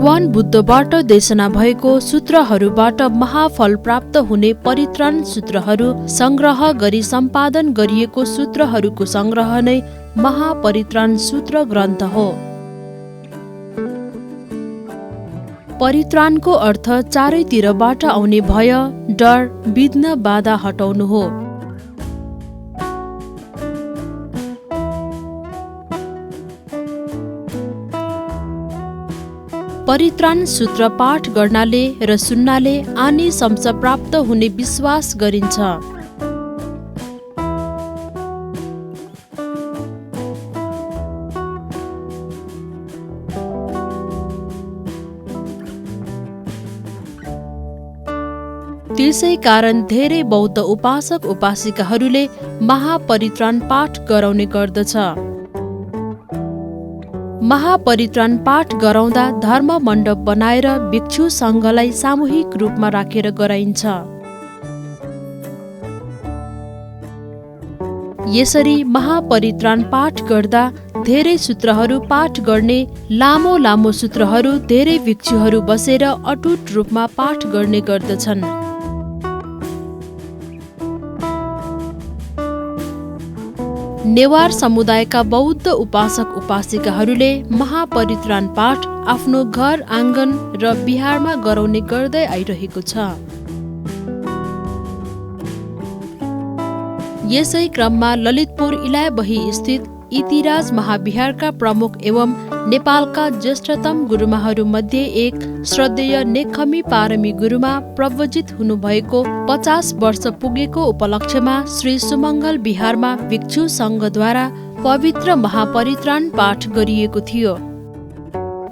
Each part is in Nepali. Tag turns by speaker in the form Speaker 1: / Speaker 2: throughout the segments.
Speaker 1: भगवान बुद्धबाट देशना भएको सूत्रहरूबाट महाफल प्राप्त हुने परित्राण सूत्रहरू संग्रह गरी सम्पादन गरिएको सूत्रहरूको संग्रह नै महापरित्राण सूत्र ग्रन्थ हो। परित्राणको अर्थ चारैतिरबाट आउने भय, डर, विघ्न, बाधा हटाउनु हो। परित्राण सूत्र पाठ गर्नाले र सुन्नाले आनिशंस प्राप्त हुने विश्वास गरिन्छ। त्यसै कारण धेरै बौद्ध उपासक उपासिकाहरूले महापरित्राण पाठ गराउने गर्दछ। महापरित्राण पाठ गराउँदा धर्म मण्डप बनाएर भिक्षु सङ्घलाई सामूहिक रूपमा राखेर गराइन्छ। यसरी महापरित्राण पाठ गर्दा धेरै सूत्रहरू पाठ गर्ने, लामो लामो सूत्रहरू धेरै भिक्षुहरू बसेर अटुट रूपमा पाठ गर्ने गर्दछन्। नेवार समुदायका बौद्ध उपासक उपासिकाहरूले महापरित्राण पाठ आफ्नो घर आँगन र बिहारमा गराउने गर्दै आइरहेको छ। यसै क्रममा ललितपुर इलायबही स्थित इतिराज महाविहारका प्रमुख एवं नेपालका ज्येष्ठतम गुरुमाहरू मध्ये एक श्रद्धेय नेकखमी पारमी गुरुमा प्रव्रजित हुनुभएको 50 वर्ष पुगेको उपलक्ष्यमा श्री सुमङ्गल विहारमा भिक्षु सङ्घद्वारा पवित्र महापरित्राण पाठ गरिएको थियो।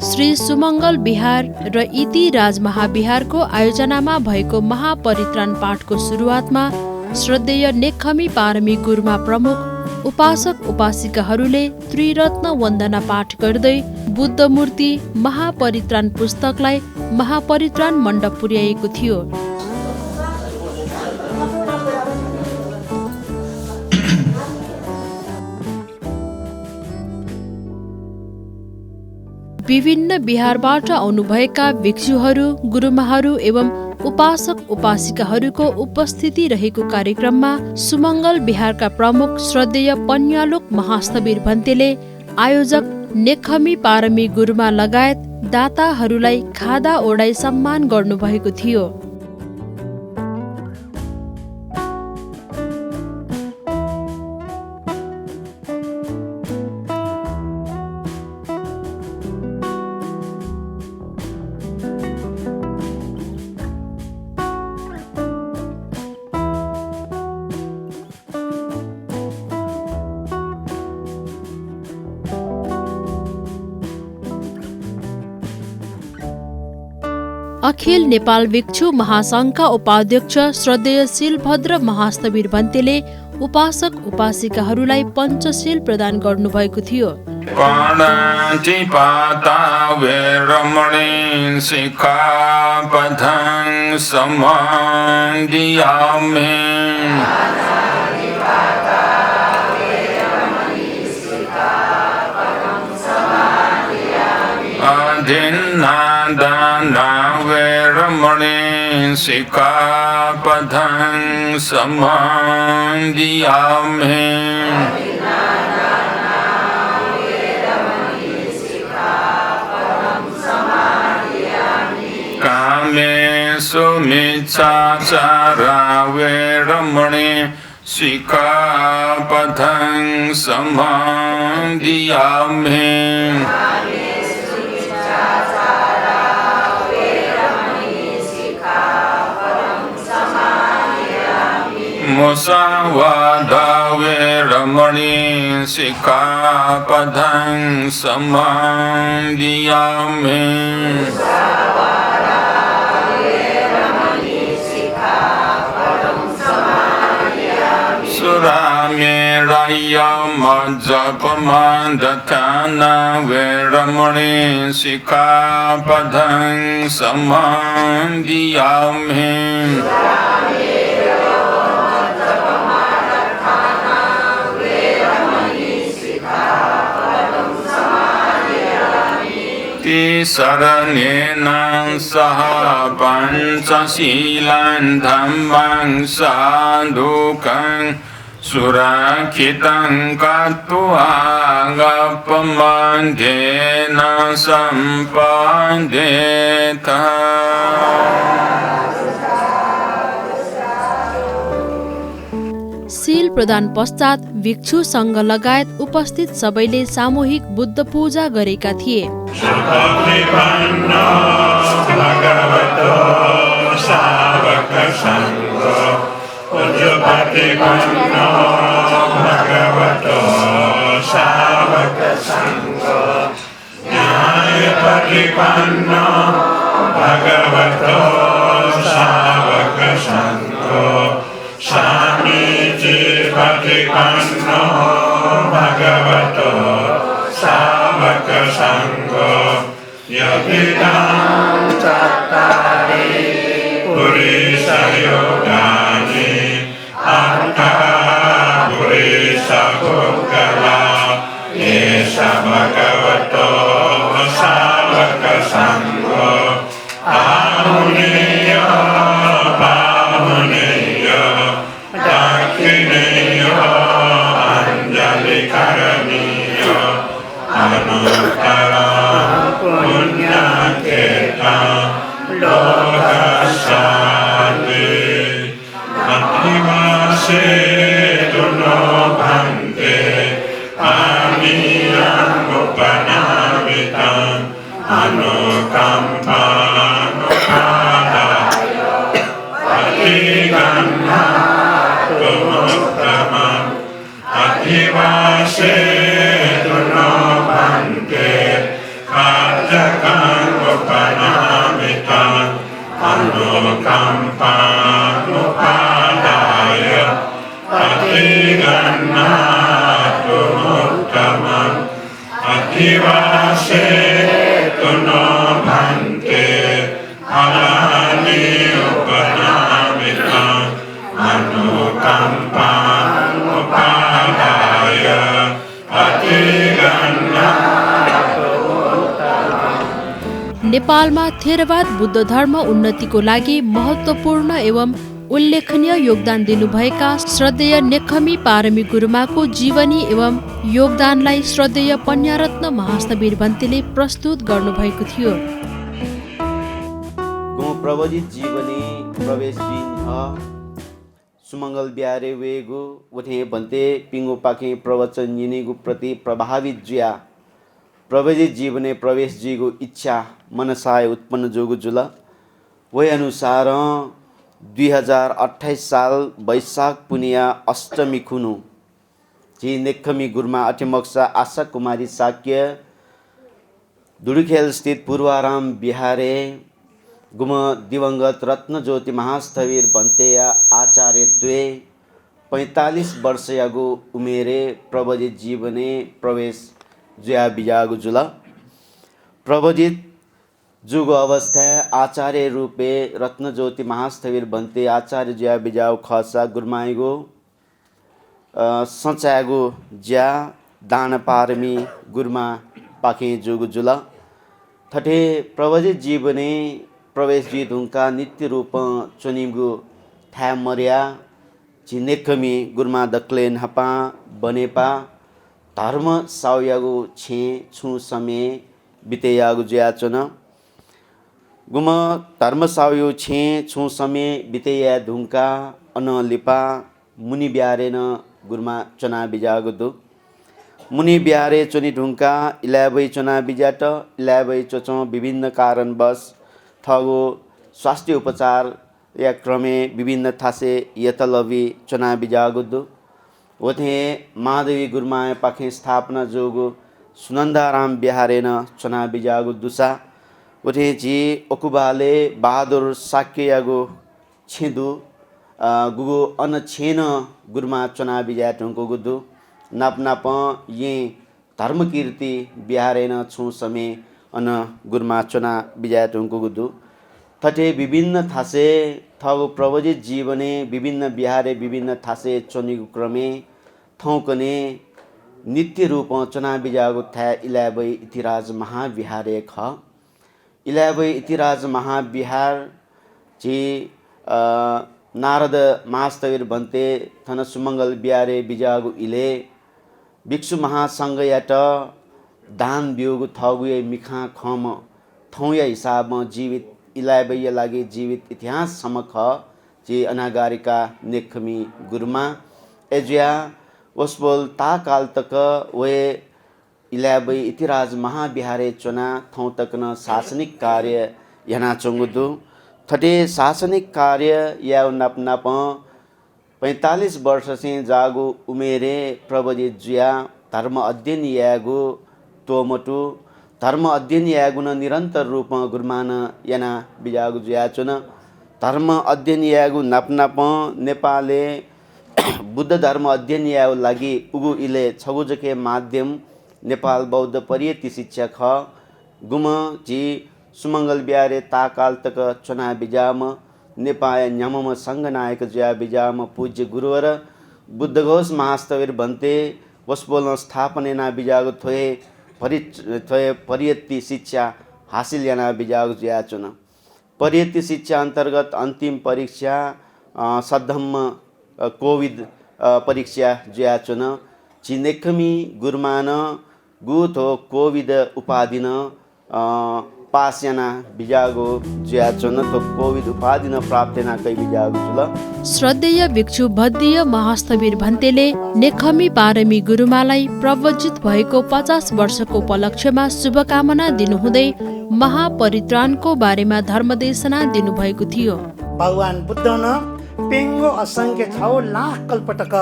Speaker 1: श्री सुमङ्गल विहार र इतिराज महाविहारको आयोजनामा भएको महापरित्राण पाठको सुरुवातमा श्रद्धेय नेकखमी पारमी गुरुमा प्रमुख उपासक उपासिकाहरूले त्रिरत्न वन्दना पाठ गर्दै बुद्ध मूर्ति महापरित्राण पुस्तकलाई महापरित्राण मण्डप पुर्याएको थियो। विभिन्न बिहारबाट आउनुभएका भिक्षुहरू, गुरुमाहरू एवं उपासक उपासिकाहरूको उपस्थिति रहेको कार्यक्रममा सुमङ्गल विहारका प्रमुख श्रद्धेय पन्यालोक महास्थवीर भन्तेले आयोजक नेकखमी पारमी गुरुमा लगायत दाताहरूलाई खादा ओडाई सम्मान गर्नुभएको थियो। अखिल नेपाल भिक्षु महासङ्घका उपाध्यक्ष श्रद्धेय शीलभद्र महास्थवीर भन्तेले उपासक उपासिकाहरूलाई पञ्चशील प्रदान गर्नुभएको थियो।
Speaker 2: सिक्खापदं समादियामि। कामेषु मिच्छाचारा वेरमणि सिक्खापदं समादियामि। मुसावादा वेरमणि सिक्खापदं समादियामि। सुरामेरयमज्जपमादथाना वेरमणि सिक्खापदं समादियामि। शरणेन सह पञ्चशीलं धम्मं साधुकं सुरक्षितं कृत्वा गपमध्येन सम्पद्येत।
Speaker 1: सील प्रदान पश्चात भिक्षुसँग लगायत उपस्थित सबैले सामूहिक बुद्ध पूजा गरेका थिए।
Speaker 3: Patipanno Bhagavato Savaka Sangho Yogidam Chattari Purisa Yogani Atta Purisa Pukkala Yesa Bhagavato Savaka Sangho Amuniya Pamuniya Dakineya Anjali Karaniya Anuttara Punya Keta Lokasati Ativase Duno Bhante Aniyam Upanamitam Anukampa Anupadaya Patiganna Tumuttamam Ativase Duno Bhante Kajakam Upanamitam Anukampa Anupadaya Patiganna Tumuttamam Ativase Duno Bhante Alani Upanamitam Anukampa Anupadaya Patiganna
Speaker 1: नेपालमा थेरवाद बुद्ध धर्म उन्नतिको लागि महत्त्वपूर्ण एवं उल्लेखनीय योगदान दिनुभएका श्रद्धेय नेकखमी पारमी गुरुमाको जीवनी एवं योगदानलाई श्रद्धेय पन्यारत्न महास्तवीर भन्तेले प्रस्तुत गर्नुभएको थियो।
Speaker 4: प्रवजित जीवनी प्रवेश सुमंगल ब्यारे वेगु उठे भन्ते पिंगु पाखे प्रवचन यिनीगु प्रति प्रभावित जुया प्रवजित जीवने प्रवेश जीगु इच्छा मनसाय उत्पन्न जोगु जुल वही अनुसार 2028 साल वैशाख पुनिया अष्टमी खुनु जी नेकखमी गुरुमा अठेमक्सा आशा कुमारी साक्य दुडुखेल स्थित पूर्वाराम बिहारे गुम दिवंगत रत्न ज्योति महास्थवीर भन्तेया आचार्य द्वे 45 वर्ष यागु उमेरे प्रवजित जीवने प्रवेश जुया बिजागु जुला प्रवजित जुगो अवस्था आचार्य रूपे रत्न ज्योति महास्थवीर भन्ते आचार्य जुया बिजाउ खसा गुरमाइगो सचागु ज्या दान पारमी गुरमा पाखे जुगु जुला थटे प्रवजित जीवने प्रवेश जी ढुंका नित्य रूप चुनिगु था मर्या चिनेकमी गुरमा दक्लेन हपा बनेपा धर्म साउयागु छे छु समय बितेयागु ज्याचन गुम धर्म साउयो छे छु समय बितेया ढुंका अनलिपा मुनि ब्यारेन गुरमा चना बिजागु दु मुनि ब्यारे चुनी ढुंका इलाबै चना बिजाट इलाबै चचो विभिन्न कारणवश थगो स्वास्थ्य उपचार या क्रमे विभिन्न थासे यतलवी चना बिजागुदु ओथे महादेवी गुरुमाय पाखे स्थापना जोगु सुनंदाराम बिहारेन चना बिजागुदुसा ओथे जी ओकुबाले बहादुर साक्ययागु छेदु गुगु अन छेन गुरुमा चना बिजा टंको गुदु नाप नाप ये धर्म कीर्ति बिहारेन छु समय अन गुरुमा चना बिजा टंको गुदु थटे विभिन्न थासे थगु प्रवजित जीवने विभिन्न बिहारे विभिन्न थासे चनिगु क्रमे थौकने नित्य रूप चना बिजागु था इलाबै इतिराज महाविहारे ख इलाबे इतिराज महाविहार जी नारद महास्तवीर भन्ते थन सुमंगल बिहारे बिजागु इले भिक्षु महासंघ याट दान बियोगु थगुए मिखा खम थौया हिसाबमा जीवित इलाबे लागि जीवित इतिहास समख जे अनागारिका नेखमी गुरुमा एजिया वसबोल ताकाल तक वे इलाबे इतिराज महाविहारे चुना थौ तकन शासनिक कार्य यहाँ चंगुदु थटे शासनिक कार्य या नप 45 वर्ष से जागु उमेरे प्रबजित जुया धर्म अध्ययन यागु तोमटु धर्म अध्ययन यागुन निरंतर रूप में गुरुमान याना बिजागु जुया चुन धर्म अध्ययन यागु नप नेपाले बुद्ध धर्म अध्ययन यागु लागि उगु इले छगुजके माध्यम नेपाल बौद्ध परियति शिक्षा ख गुम जी सुमंगल बिहारे ताकाल तक चुना बिजाम नेपाय न्यामम संघ नायक जया बिजाम पूज्य गुरुवर बुद्ध घोष महास्तवीर भन्ते वसबोल स्थापना बिजागु थोए परियति शिक्षा हासिल याना बिजागु जया चुन परियति शिक्षा अंतर्गत अंतिम परीक्षा सद्धम्म कोविड परीक्षा जया चुन चिनेखमी गुरुमान गुथो कोविड उपाधिन पास याना बिजागो ज्या चुन तो कोविड उपाधिन प्राप्त याना कई बिजागो जुल
Speaker 1: श्रद्धेय भिक्षु भद्दीय महास्थवीर भन्तेले नेखमी पारमी गुरुमालाई प्रवजित भएको 50 वर्षको उपलक्ष्यमा शुभकामना दिनुहुँदै महापरित्राणको बारेमा धर्मदेशना दिनुभएको थियो।
Speaker 5: भगवान बुद्ध न पेङ्गो असंख्य 6 लाख कल्पटक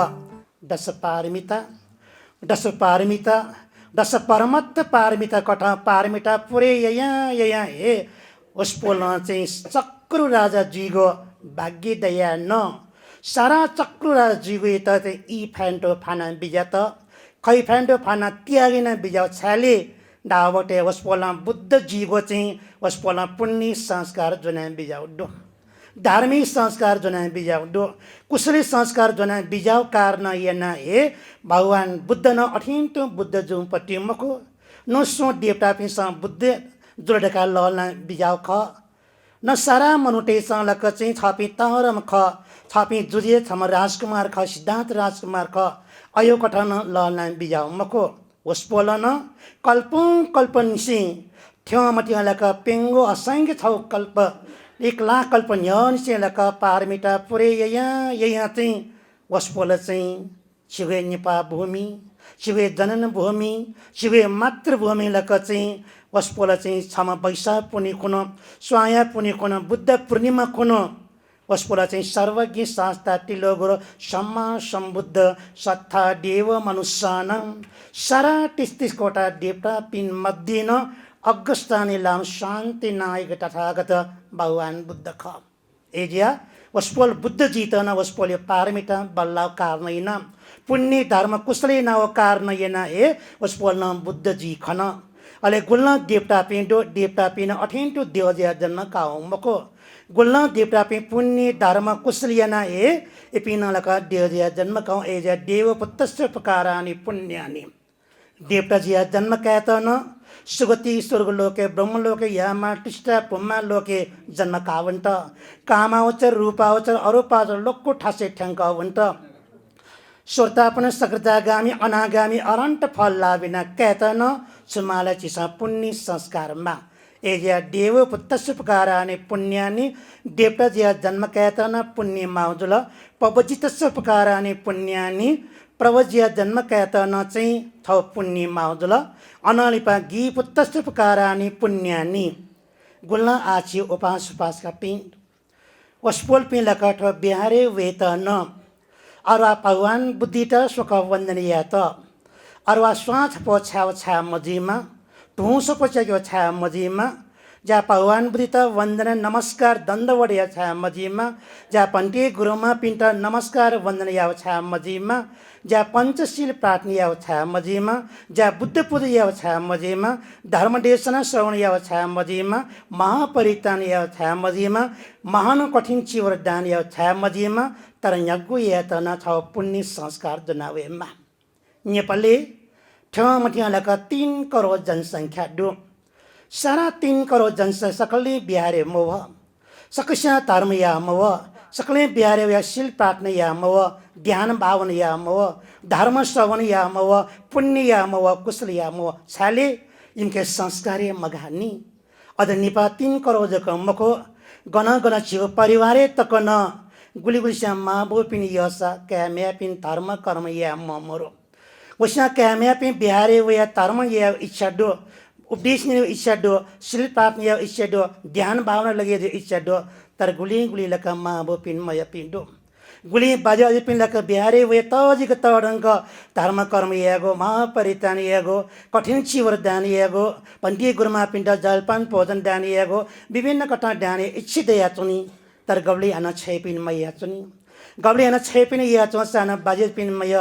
Speaker 5: दश परमत्त पारमिता कठ पारमिता पुरे यहाँ हे उसपोल चाहिँ चक्रु राजा जीगो भाग्य दया न सारा चक्रु राजा जीगो त ई फ्यान्टो फाना बिजा त खै फ्यान्टो फाना त्यागिन बिजा छाले डावटे उसपोल बुद्ध जीगो चाहिँ उसपोल पुण्य संस्कार जुना बिजा उड्डो धार्मिक संस्कार जुना बिजाउ दो कुशली संस्कार जुना बिजाउ कारण येना हे भगवान बुद्ध न अठिन्टो बुद्ध जुम पट्टी मखो न सो देवता पिस बुद्ध जुडका ललना बिजाउ ख न सारा मनुटे लक चाहिँ छपी तहरम ख छपी जुजे छम राजकुमार ख सिद्धार्थ राजकुमार ख अयो कठन ललना बिजाउ मखो उसपोल न कल्पनिसी थ्यो मटियालक पेङ्गो असंख्य 6 कल्प 1 लाख कल्प न्यनसेलक पारमिता पुरे यहाँ चाहिँ वसपोल चाहिँ शिवे नेपा भूमि शिवे जनन भूमि शिवे मातृभूमि लक चाहिँ वसपोल चाहिँ क्षमा वैशाख पुनि कुन स्वाया पुनि कुन बुद्ध पूर्णिमा कुन वसपोल चाहिँ सर्वज्ञ शास्त्र तिलोगुरु सम्मा सम्बुद्ध सत्ता देव मनुष्यान सारा 33 कोटा देवता पिन मध्ये न अगस्तानी लाम शान्ति नायक तथागत भगवान बुद्ध ख एजिया वसपोल बुद्ध जीतन वसपोल पारमिता बल्लाव कारण पुण्य धर्म कुशले न कारण येना हे वसपोल न बुद्ध जी खन अले गुल्न देवता पिन अठिन्टो देवजिया जन्म काउ मको गुल्न देवता पिन पुण्य धर्म कुशलियना हे एपिन लका देवजिया जन्म काउ एजिया देव पुत्रस्य प्रकारानि पुण्यानि देवता जिया जन्म कहतन सुगति स्वर्गलोके ब्रह्मलोके यामा टिष्टा पुम्मा लोके जन्म कावंत कामावचर रूपावचर अरूपावचर लोकको ठासे ठ्याङ्क वंत स्वर्तापन सकृतागामी अनागामी अरंट फल लाभिना कहतन सुमाला चिसा पुण्य संस्कारमा एजिया देव पुत्रस्य प्रकारानि पुण्यानि देवता जिया जन्म कहतन पुण्य माउजुल पवजितस्य प्रकारानि पुण्यानि प्रवज्य जन्म कहतन चाहिँ थौ पुण्य माउजुल अनलिपा गी पुत्रस्य प्रकारानि पुण्यानि गुल्न आछि उपास का पिंड वसपोल पिलकठ बिहारे वेतन अरवा भगवान बुद्धित सुख वन्दनीय त अरवा स्वाथ पो छाव छा मजीमा ढूंस पो चग्यो छा मजीमा जा भगवान बुद्धित वन्दन नमस्कार दण्डवडय छा मजीमा जा पन्टे गुरुमा पिन्ट नमस्कार वन्दनीय छा मजीमा जा पंचशील प्रार्थनीय छा मजीमा जा बुद्ध पूजय छा मजीमा धर्मदेशना श्रवणीय छा मजीमा महापरितानीय छा मजीमा महान कठिन चिवर दानीय छा मजीमा तर यज्ञ यातना छ पुण्य संस्कार जनावेमा नेपालले ठमठियालका 3 करोड जनसङ्ख्या दो सारा 3 करोड जनता सकलै बिहारे मोह सकस्या धर्म या मोह सकलै बिहारे या शिल प्रार्थना या मोह ध्यान भावन या मोह धर्म श्रवण या मोह पुण्य या मोह कुशल या मोह छाले इनके संस्कारे मगानी अझ निपा 3 करोड मको गण गण छियो परिवारे तक न गुलिगुलिस्या माबो पिन यसा क्याम्या पिन धर्म कर्म या ममरो वस्या क्याम्या पिन बिहारे व या धर्म या इच्छा दो उपदेश ने इच्छा दो शिल प्रार्थना या इच्छा दो ध्यान भावना लगे जो इच्छा दो तर गुली गुली लका माबो पिन मय पिन दो गुली बाजे अझै पिन लका बिहारे व तजिक तडंग धर्म कर्म यागो महापरित्राण यागो कठिन चिवर दान यागो पन्डी गुरुमा पिण्ड जलपान भोजन दान यागो विभिन्न कथा दाने इच्छित या चुनी तर गब्ली आना छै पिन मय चुनी गब्ली आना छै पिन या चो साना बाजे पिन मय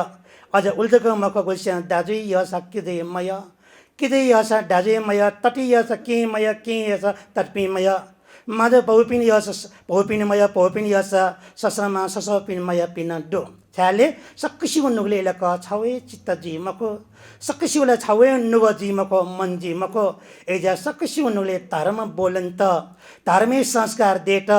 Speaker 5: अझ उल्टको मको गुल्स्या दाजु या सकिदे मय किदे यसा दाजु मय तटी यसा के मय के यसा तटपि मय माद बहुपिन यस बहुपिन यस ससमा ससपिन मय पिन दो छाले सक्कसी उन्नुगले लक छावे चित्त जीमको सक्कसी उला छावे उन्नुग जीमको मन जीमको एजा सक्कसी उन्नुगले धर्म बोलन्त धार्मिक संस्कार देत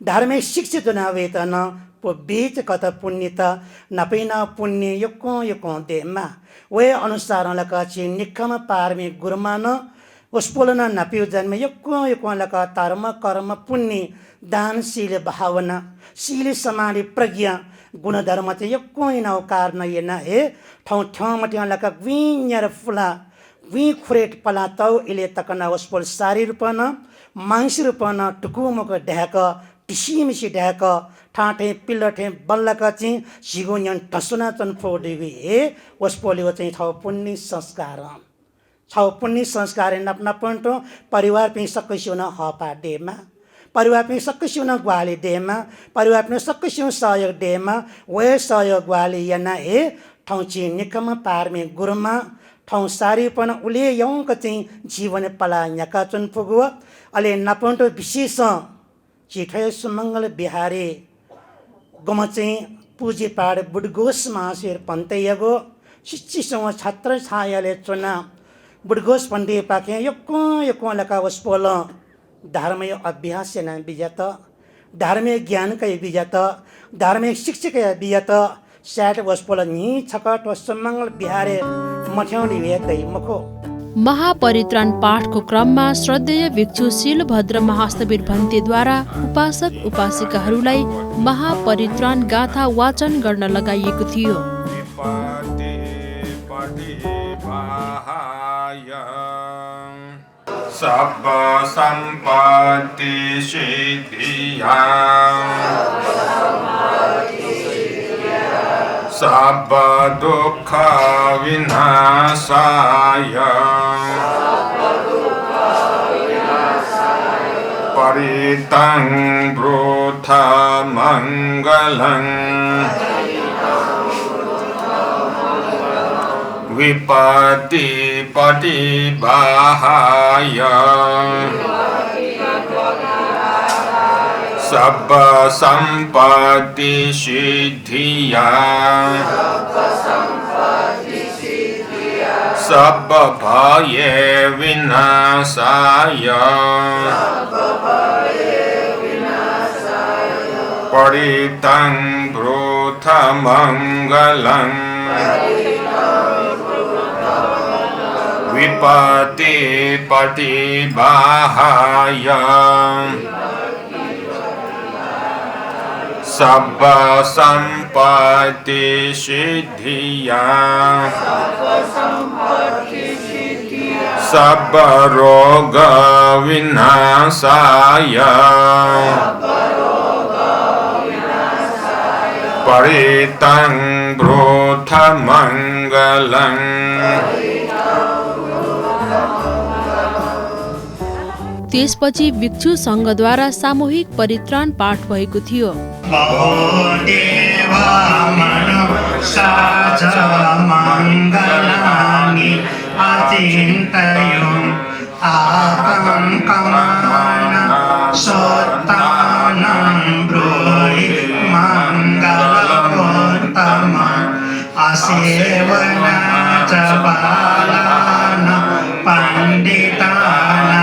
Speaker 5: धार्मिक शिक्षित नवेतन पो बीच कत पुण्यता नपैना पुण्य यको देमा वे अनुसार लक छि निकम पारमे गुरमान उसपोलना नपिउ जन्म यको लका धर्म कर्म पुण्य दानशील भावना शील समाधि प्रज्ञा गुणधर्म चाहिँ यको नौ कारण येना हे ठाउँ ठाउँमा त्यहाँ लका विन्यर फुला वि खुरेट पला तौ इले तकना उसपोल शारीर रूपन मानसिक रूपन टुकुमको ढ्याक टिसिमिसी ढ्याक ठाठे पिल्लठे बल्लका चाहिँ सिगोन्यन ठसुना चन फोडेगी हे उसपोलियो चाहिँ ठाउँ पुण्य संस्कार छौ पुण्य संस्कार नपनटो परिवार पे सक्कैसिउन हपा डेमा परिवार पे सक्कैसिउन ग्वाली डेमा परिवार पे सक्कैसिउन सहयोग डेमा वे सहयोग ग्वाली याना हे ठाउँ छि निकम पारमे गुरुमा ठाउँ सारीपन उले यौंक चाहिँ जीवन पला यका चुन पुगुव अले नपनटो विशेष चिठय सुमंगल बिहारे गम चाहिँ पूजी पाड बुडगोस महाशेर पन्तयगो शिक्षिसंग छात्र छायाले चुना बुडगोस पण्डे पाके यको लका वस्पोल धार्मिक अभ्यास न बिजत धार्मिक ज्ञान कै बिजत धार्मिक शिक्षक बिजत स्याट वस्पोल नि छकट वसमंगल बिहारे मठ्याउली वेकै मखो
Speaker 1: महापरित्राण पाठको क्रममा श्रद्धेय भिक्षु शीलभद्र महास्तवीर भन्तेद्वारा उपासक उपासिकाहरूलाई महापरित्राण गाथा वाचन गर्न लगाइएको थियो।
Speaker 2: सब संपत्ति सिद्धिया सब दुख विनाशाय परितं ब्रूथ मंगलं विपत्ति पटिबाहाय सब संपत्ति सिद्धिया सब भय विनाशाय परितं ब्रूथ मंगलं विपत्ति पटिबाहाय सब संपत्ति सिद्धिया सब रोग विनाशाय परितं ब्रूथ मंगलं
Speaker 1: त्यसपछि भिक्षु संघद्वारा सामूहिक परित्राण पाठ भएको थियो।
Speaker 3: पंडिताना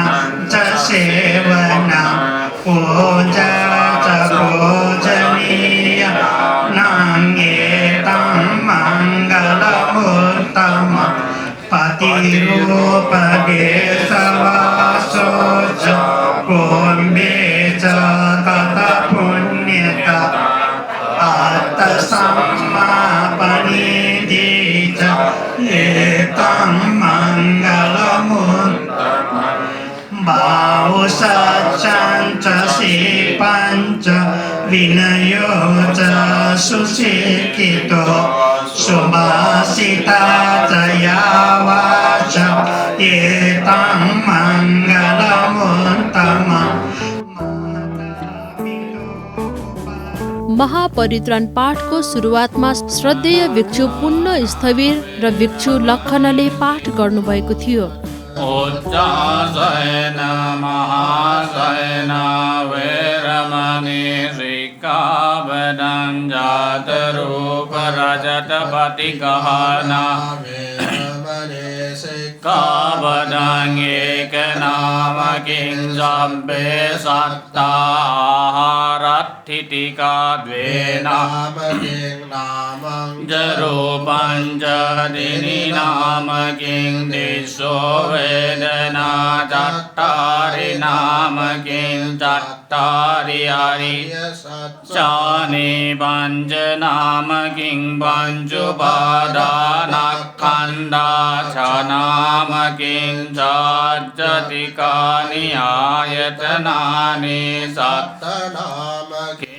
Speaker 3: पतिरूपकेशवासो च पुण्ये च कथपुण्यता आत्तसम्मापनिधि च एतं मङ्गलमुत्तमम् बाहुसच्चाञ्च शिपाञ्च विनयो च सुशिक्षितो सुभाषिता च यावाच एतं मङ्गलमुत्तमम्
Speaker 1: महापरित्राण पाठको सुरुवातमा श्रद्धेय भिक्षु पुण्य स्थविर र भिक्षु लक्षणले पाठ गर्नुभएको थियो।
Speaker 3: उच्चासयन महासयन वैरमणि श्रीकावनं जातरूप रजतपति गहना कावनं एकनाम किं सब्बे सत्ताहारत्थितिका द्वेन जरूपं च दिनि नाम किं दिशो वेदना चत्तारि नाम किं चत्तारि हरि चानि पञ्च नाम किं पञ्चुपादानखण्डा च नाम किं चाज्जतिकानि आयतनानि सप्तनाम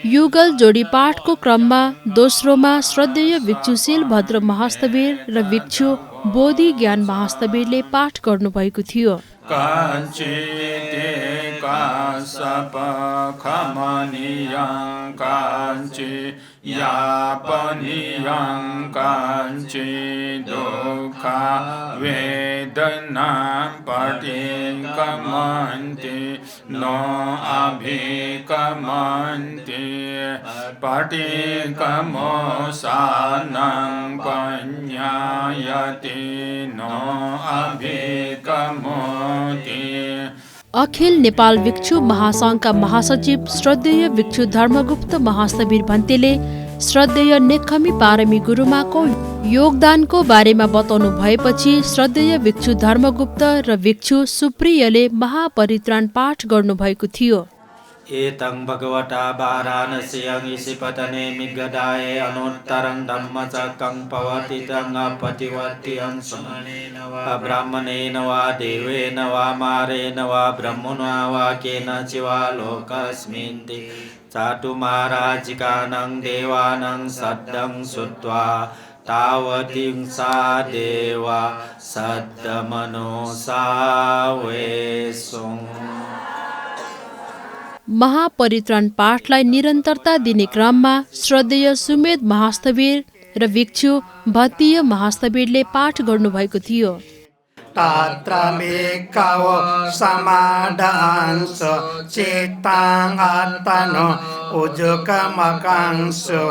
Speaker 1: युगल जोडी पाठको क्रममा दोस्रोमा श्रद्धेय भिक्षुशील भद्र महास्थवीर र भिक्षु बोधि ज्ञान महास्थवीरले पाठ गर्नुभएको थियो।
Speaker 3: काञ्चिते कासप खमनीयं काञ्चि यापनीयं काञ्चि दुःख वेदना पटिकमन्ति न अभिकमन्ति पटिकमोसानं पञ्जायति न अभिकमोति।
Speaker 1: अखिल नेपाल भिक्षु महासङ्घका महासचिव श्रद्धेय भिक्षु धर्मगुप्त महास्थवीर भन्तेले श्रद्धेय नेकखमी पारमी गुरुमाको योगदानको बारेमा बताउनु भएपछि श्रद्धेय भिक्षु धर्मगुप्त र भिक्षु सुप्रियले महापरित्राण पाठ गर्नुभएको थियो।
Speaker 6: एतं भगवता वाराणस्यां ईशिपतने मिगदाये अनुत्तरं धम्मचक्रं पवतितं अपतिवत्यं सुमनेन वा ब्राह्मणेन वा देवेन वा मारेण वा ब्रह्मणा वा केनचिवा लोकस्मिन् चाटुमाराजिकानं देवानं सद्दं श्रुत्वा तावतीं सा देवा सद्दमनोसा वेशुं।
Speaker 1: महापरित्राण पाठलाई निरन्तरता दिने क्रममा श्रद्धेय सुमेध महास्थवीर र भिक्षु भत्तीय महास्थवीरले पाठ गर्नुभएको थियो।
Speaker 5: तत्र भिक्खवो समादांसो चित्तां आत्मनो उजुकमकांसो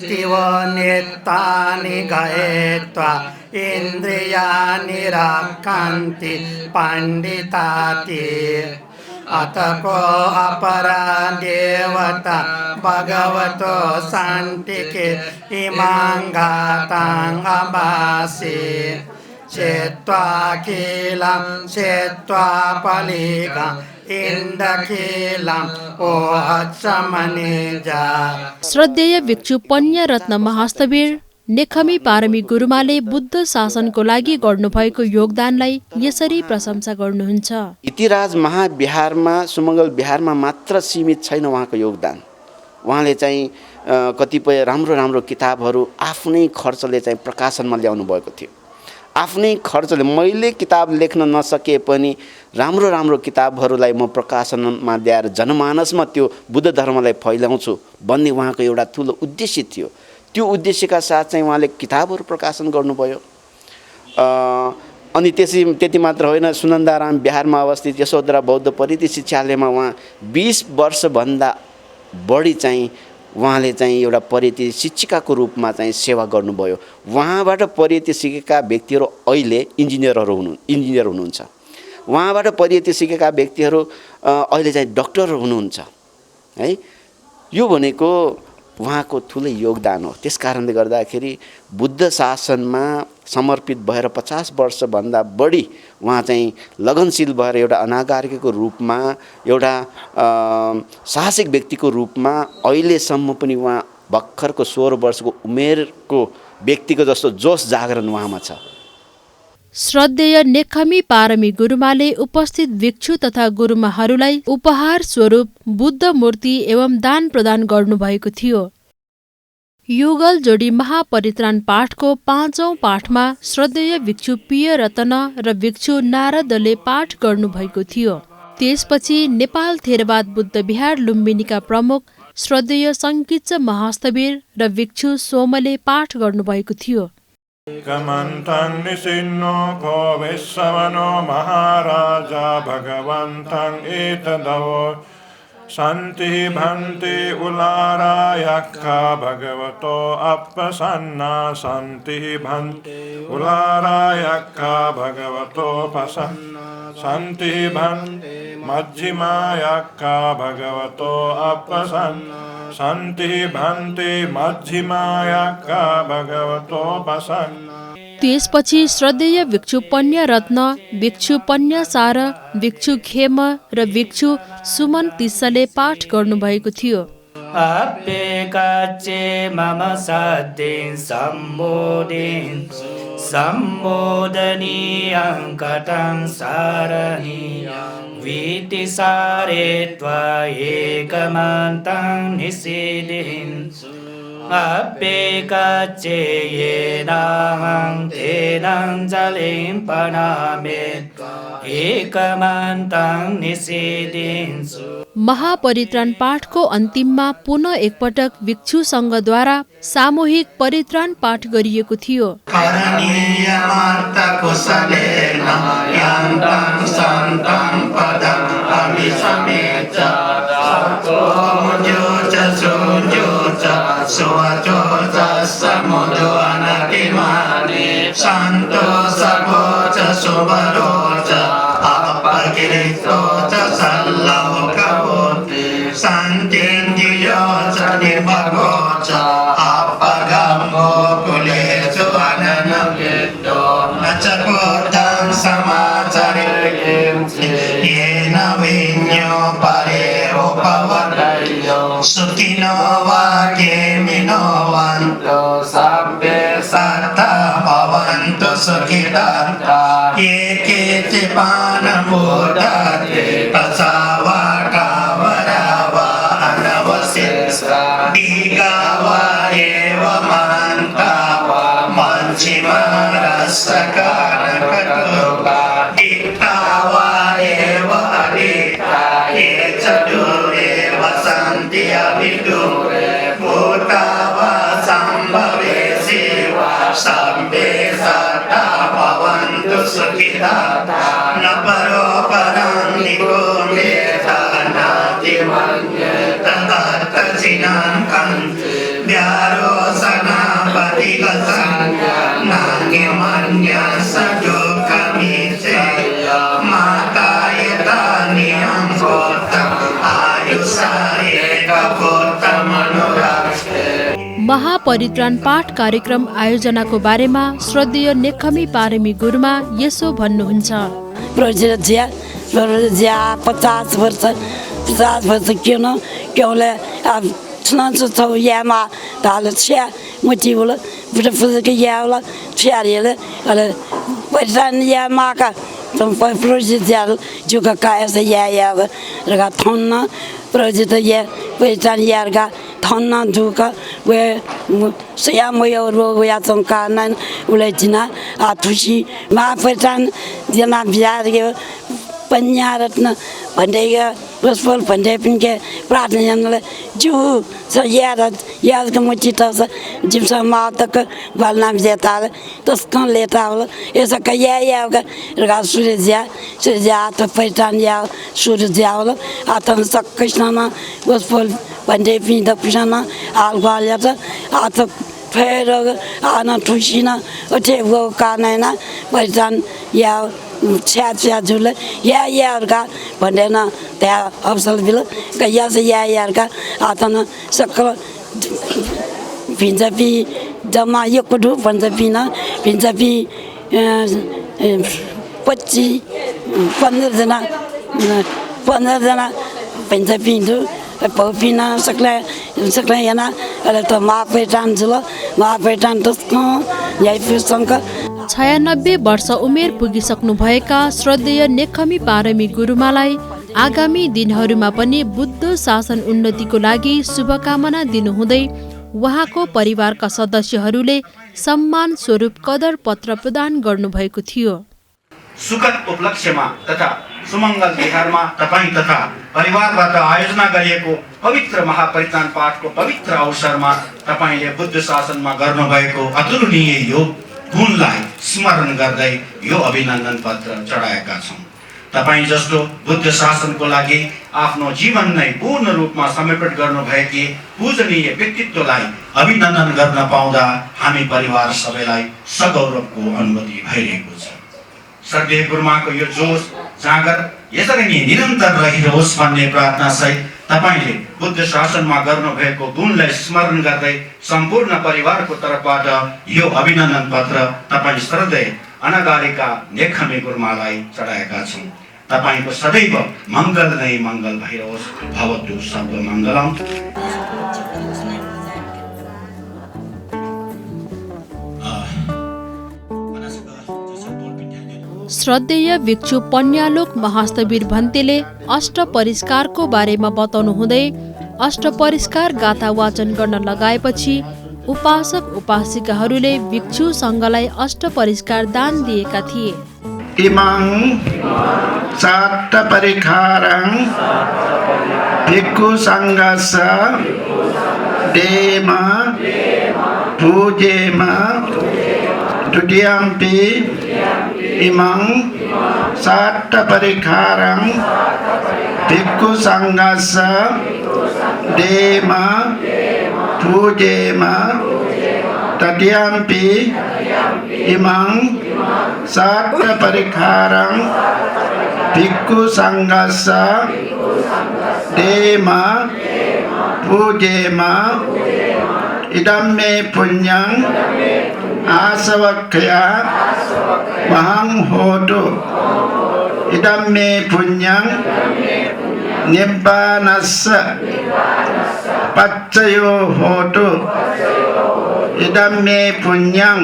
Speaker 5: तिवनित्तानि गयेत्वा इन्द्रियाणि रक्षन्ति पण्डिताति अतको अपरा देवता भगवतो शान्तिके इमां गातां अभासि चेत्वाखिलं चेत्वा पलिगा इन्दखिलं ओहत्समनिजा।
Speaker 1: श्रद्धेय भिक्षु पन्य रत्न महास्थवीर नेकखमी पारमी गुरुमाले बुद्ध शासनको लागि गर्नुभएको योगदानलाई यसरी प्रशंसा गर्नुहुन्छ।
Speaker 4: इतिराज महाविहारमा सुमङ्गल विहारमा मात्र सीमित छैन उहाँको योगदान। उहाँले चाहिँ कतिपय राम्रो राम्रो किताबहरू आफ्नै खर्चले चाहिँ प्रकाशनमा ल्याउनु भएको थियो। आफ्नै खर्चले मैले किताब लेख्न नसके पनि राम्रो राम्रो किताबहरूलाई म प्रकाशनमा ल्याएर जनमानसमा त्यो बुद्ध धर्मलाई फैलाउँछु भन्ने उहाँको एउटा ठुलो उद्देश्य थियो। त्यो उद्देश्यका साथ चाहिँ उहाँले किताबहरू प्रकाशन गर्नुभयो। अनि त्यति मात्र होइन, सुनन्दाराम बिहारमा अवस्थित यशोधरा बौद्ध परिधि शिक्षालयमा उहाँ 20 वर्षभन्दा बढी चाहिँ उहाँले चाहिँ एउटा परिधि शिक्षिकाको रूपमा चाहिँ सेवा गर्नुभयो। उहाँबाट परिधि सिकेका व्यक्तिहरू अहिले इन्जिनियर हुनुहुन्छ। उहाँबाट परिधि सिकेका व्यक्तिहरू अहिले चाहिँ डक्टर हुनुहुन्छ है। यो भनेको उहाँको ठुलो योगदान हो। त्यसकारणले गर्दाखेरि बुद्ध शासनमा समर्पित भएर 50 वर्षभन्दा बढी उहाँ चाहिँ लगनशील भएर एउटा अनागारिकको रूपमा एउटा साहसिक व्यक्तिको रूपमा अहिलेसम्म पनि उहाँ भर्खरको 16 वर्षको उमेरको व्यक्तिको जस्तो जोस जागरण उहाँमा छ।
Speaker 1: श्रद्धेय नेकखमी पारमी गुरुमाले उपस्थित भिक्षु तथा गुरुमाहरूलाई उपहार स्वरूप बुद्ध मूर्ति एवं दान प्रदान गर्नुभएको थियो। युगल जोडी महापरित्राण पाठको 5औं पाठमा श्रद्धेय भिक्षु पिय रतन र भिक्षु नारदले पाठ गर्नुभएको थियो। त्यसपछि नेपाल थेरवाद बुद्ध विहार लुम्बिनीका प्रमुख श्रद्धेय सङ्किच्च महास्तवीर र भिक्षु सोमले पाठ गर्नुभएको थियो।
Speaker 2: कमन्तं निसिन्नो को विश्ववनो महाराजा भगवन्तं एतदवो शान्ति भन्ति उलारायक्खा भगवतो अप्रसन्ना शान्ति भन्ति उलारायक्खा भगवतो प्रसन्ना शान्ति भन्ति मध्यमायक्खा भगवतो अप्रसन्ना शान्ति भन्ति मध्यमायक्खा भगवतो प्रसन्ना।
Speaker 1: त्यसपछि श्रद्धेय भिक्षु पन्य रत्न, भिक्षु पन्य सार, भिक्षु खेम र भिक्षु सुमन तिस्सले पाठ गर्नुभएको थियो।
Speaker 6: अप्पेकाचे मम सद्दिन सम्बोधिन सम्बोधनीयं कथं सारणीयं वीति सारे त्वयेकमन्तं निषेधिं अप्पेकाचे येनाहं तेनं जलिं पनामे एकमन्तं निषेधिं।
Speaker 1: महापरित्राण पाठको अन्तिममा पुनः एकपटक भिक्षुसङ्घद्वारा सामूहिक परित्राण पाठ गरिएको थियो।
Speaker 7: Sukino wa kemino vanto sabbe satta bhavantu sukhidanta eke chipana bodhate tasava kavarava anavasisa digava eva mantava manchima rasakana katuka diktava eva adikta ye chadure vasanti abhidure bhutava sambhave siva sabbe satta bhavantu sukhidata na paro param nikometa nati manyeta datta chinam kan vyaro sanapati gasanya nange manya saduka mitse mata yeta niyam kotam ayusa eka kotam anurakte।
Speaker 1: महापरित्राण पाठ कार्यक्रम आयोजनाको बारेमा श्रद्धेय नेकखमी पारमी गुरुमा यसो भन्नुहुन्छ।
Speaker 8: 50 वर्ष क्यों ले अब snanzo to yama dal sia motivola buta ke yala siarele ala pesan yama ka tom project juga ka esa ya raga thonna project ya pesan yarga thonna juga we sia moyo ro ya tongka nan ulejina atushi ma pesan jana biar ke penyaratna pandega Gospel pandai pinke प्रार्थना जनले जो स याद का मुचिता स जिमसा माता का बालनाम जेता है तो स्कन लेता है ऐसा कया का रगा सूर्य तो पहचान या सूर्य वाला आतन सक कृष्णा Gospel pandai पिंदा पिशाना आलवालिया था आत फिर आना ठुशीना उठे वो काना ना पहचान या छ्या जुल या का भन्दैन त्यहाँ अवसर बिल कया से या का आतन सकल भिन्जा पि जम्मा यो कुटु पञ्चपिना पिन्चपी 15जना पिन्चपिन्छु पिना सक्ला yana त मापेटान जुल मापेटान तस्को याइफुसंक
Speaker 1: 96 वर्ष उमेर पुगिसक्नुभएका श्रद्धेय नेकमी पारमी गुरुमालाई आगामी दिनहरूमा पनि बुद्ध शासन उन्नतिको लागि शुभकामना दिनुहुँदै उहाँको परिवारका सदस्यहरूले सम्मान स्वरूप कदर पत्र प्रदान गर्नुभएको थियो।
Speaker 7: सुखद उपलक्ष्यमा तथा सुमङ्गल विहारमा तपाईँ तथा परिवारबाट आयोजना गरिएको पवित्र महापरित्राण पाठको पवित्र अवसरमा तपाईँले बुद्ध शासनमा गर्नुभएको अतुलनीय योग गुणलाई स्मरण गर्दै यो अभिनन्दन पत्र चढाएका छौँ। तपाईँ जस्तो बुद्ध शासनको लागि आफ्नो जीवन नै पूर्ण रूपमा समर्पित गर्नुभएकी पूजनीय व्यक्तित्वलाई अभिनन्दन गर्न पाउँदा हामी परिवार सबैलाई सगौरवको अनुभूति भइरहेको छ। श्रद्धेय गुरुमाको यो जोस जागर यसरी नै निरन्तर रहिरहोस् भन्ने प्रार्थना सहित तपाईले बुद्ध शासनमा गर्नुभएको गुणलाई स्मरण गर्दै सम्पूर्ण परिवारको तर्फबाट यो अभिनन्दन पत्र तपाईँ श्रद्धेय अनागारिका नेकमी गुरुमालाई चढाएका छौँ। तपाईको सदैव मङ्गल नै मङ्गल भइरहोस्। भवतु सर्व मङ्गलम्।
Speaker 1: श्रद्धेय भिक्षु पन्यालोक महास्तवीर भन्तेले अष्ट परिष्कारको बारेमा बताउनु हुँदै अष्ट परिष्कार गाथा वाचन गर्न लगाएपछि उपासक उपासिकाहरूले भिक्षु सङ्घलाई अष्ट परिष्कार दान दिएका थिए।
Speaker 7: इमं सात परिखारं भिक्षु सङ्घस्य देम पूजेम द्वितीयम्पि इमं सात परिखारं भिक्षु सङ्घस्य देम पूजेम तृतीयम्पि इमं सात परिखारं भिक्षु सङ्घस्य देम पूजेम इदं मे पुण्यं आसवक्खया महं होतु इदं मे पुण्यं निब्बानस्य पच्चयो होतु इदं मे पुण्यं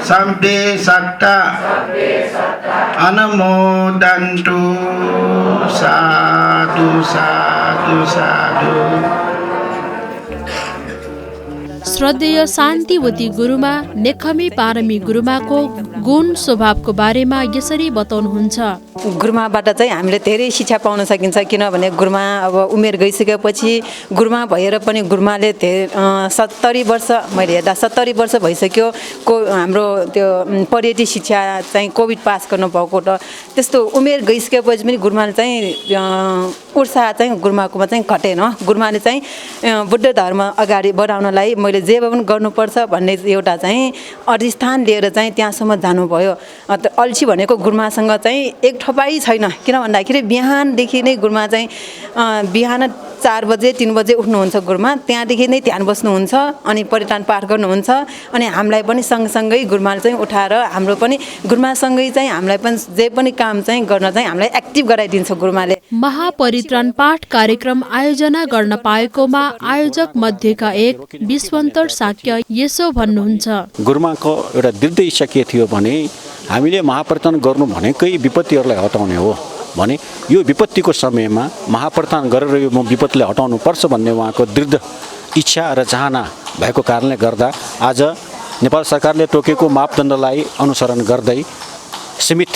Speaker 7: सम्पे सत्ता अनुमोदन्तु साधु साधु साधु।
Speaker 1: श्रद्धेय शान्तिवती गुरुमा नेकमी पारमी गुरुमाको गुण स्वभावको बारेमा यसरी बताउनुहुन्छ।
Speaker 9: गुरुमाबाट चाहिँ हामीले धेरै शिक्षा पाउन सकिन्छ, किनभने गुरुमा अब उमेर गइसकेपछि गुरुमा भएर पनि गुरुमाले 70 वर्ष मैले हेर्दा 70 वर्ष भइसक्यो हाम्रो त्यो पर्यटन शिक्षा चाहिँ कोभिड पास गर्नुभएको र त्यस्तो उमेर गइसकेपछि पनि गुरुमाले चाहिँ उत्साह चाहिँ गुरुमाकोमा चाहिँ घटेन। गुरुमाले चाहिँ बुद्ध धर्म अगाडि बढाउनलाई मैले जे पनि गर्नुपर्छ भन्ने एउटा चाहिँ अधिष्ठान लिएर चाहिँ त्यहाँसम्म जानुभयो। अल्छी भनेको गुरुमासँग चाहिँ एक ठपाई छैन, किन भन्दाखेरि बिहानदेखि नै गुरुमा चाहिँ बिहान 4 बजे 3 बजे उठ्नुहुन्छ गुरुमा, त्यहाँदेखि नै ध्यान बस्नुहुन्छ अनि परित्राण पाठ गर्नुहुन्छ अनि हामीलाई पनि सँगसँगै गुरुमाले चाहिँ उठाएर हाम्रो पनि गुरुमासँगै चाहिँ हामीलाई पनि जे पनि काम चाहिँ गर्न चाहिँ हामीलाई एक्टिभ गराइदिन्छ गुरुमाले।
Speaker 1: महापरित्राण पाठ कार्यक्रम आयोजना गर्न पाएकोमा आयोजक मध्येका एक विश्वन्तर शाक्य यसो भन्नुहुन्छ।
Speaker 10: गुरुमाको एउटा दृढ इच्छा के थियो भने हामीले महापरित्राण गर्नु भनेकै विपत्तिहरूलाई हटाउने हो भने यो विपत्तिको समयमा महापरित्राण गरेर यो विपत्तिलाई हटाउनु पर्छ भन्ने उहाँको दृढ इच्छा र चाहना भएको कारणले गर्दा आज नेपाल सरकारले तोकेको मापदण्डलाई अनुसरण गर्दै सीमित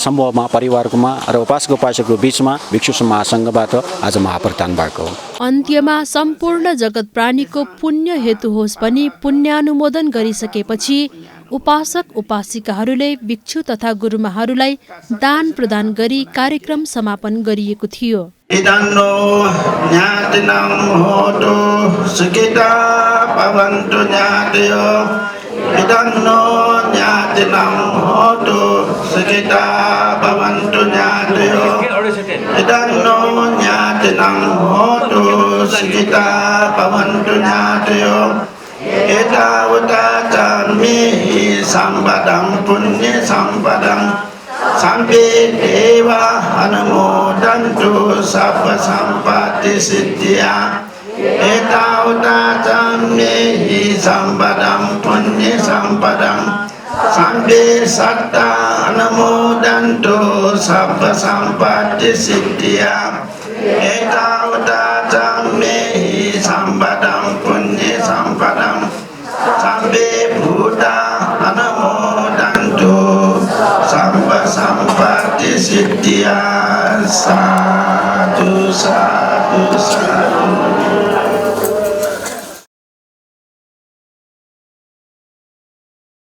Speaker 10: समूहमा परिवारकोमा र उपासक उपासकको बीचमा भिक्षु महासङ्घबाट आज महापरित्राण भएको हो।
Speaker 1: अन्त्यमा सम्पूर्ण जगत प्राणीको पुण्य हेतु होस् भनी पुण्यानुमोदन गरिसकेपछि उपासक उपासिकाहरूले भिक्षु तथा गुरुमाहरूलाई दान प्रदान गरी कार्यक्रम समापन गरिएको थियो।
Speaker 7: इदन्नो ज्ञातिनं होतु सुखिता भवन्तु ज्ञातयो इदन्नो ज्ञातिनं होतु सुखिता भवन्तु ज्ञातयो इदन्नो ज्ञातिनं होतु सुखिता भवन्तु ज्ञातयो
Speaker 11: एतावता चान्मेहि सम्पदं पुण्य सम्पदं सम्पे देवा अनुमोदन्तु सर्व सम्पत्ति सिद्धिया एतावता चान्मेहि सम्पदं पुण्य सम्पदं सम्पे सत्ता अनुमोदन्तु सर्व सम्पत्ति सिद्धिया एतावता चान्मेहि सम्पदं पुण्य सम्पदं सम्पे भूता अनुमोदन्तु सर्व सम्पत्ति सिद्धिया साधु साधु साधु